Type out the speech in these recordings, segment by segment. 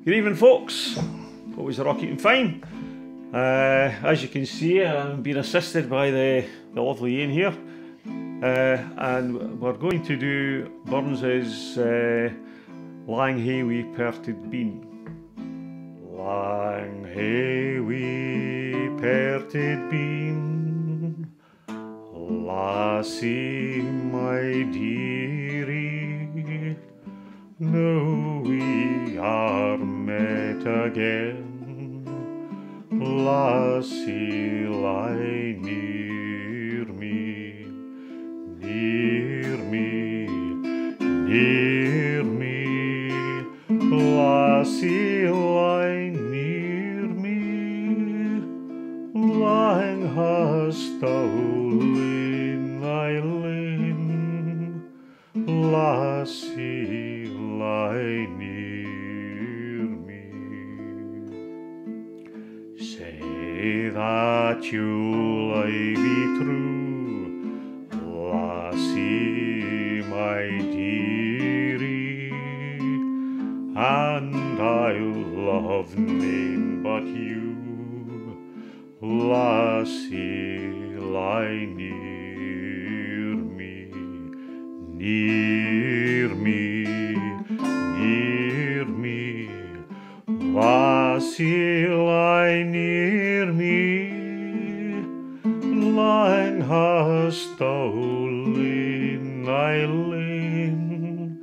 Good evening, folks. Hope you're all keeping fine. As you can see, I'm being assisted by the lovely Ian here, and we're going to do Burns's Lang Hae Wee Perted Bean. Lang hae wee perted bean, lassie my dearie, now we are met again, lassie lie near me, near me, near me, lassie lie near me, Lang hast thou lain thy lane, lassie lie near me. Say that you'll aye be true, lassie my dearie, and I'll love nane but you, lassie lie near me, near me, near me, lassie lie near me, Lang hast thou lain thy lane,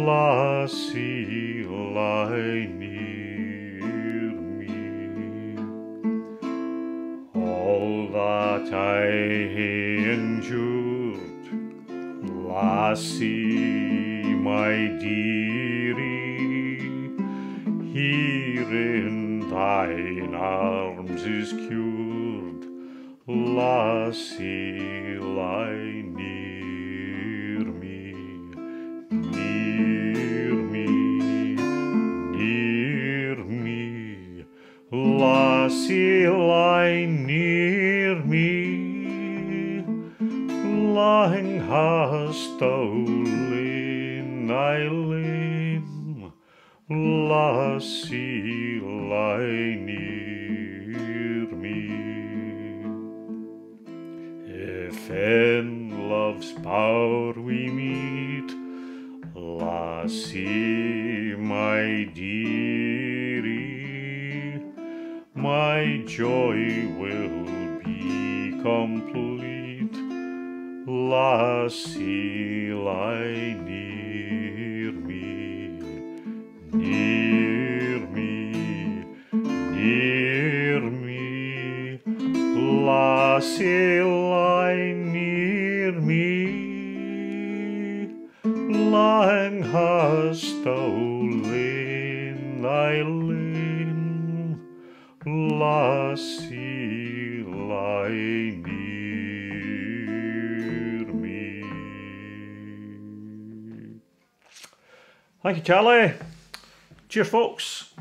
lassie lie near me. All that I hae endured, lassie my dearie, here in thine arms is cured, lassie lie near me, near me, near me, lassie lie near me, Lang hast thou lain thy lane, lassie lie near me. If in love's bower we meet, lassie my dearie, my joy will be complete, lassie lie near me, near me, near me, lassie lie near me, Lang hast thou lain thy lane, lassie lie near me. Thank you, Charlie. Cheers, folks.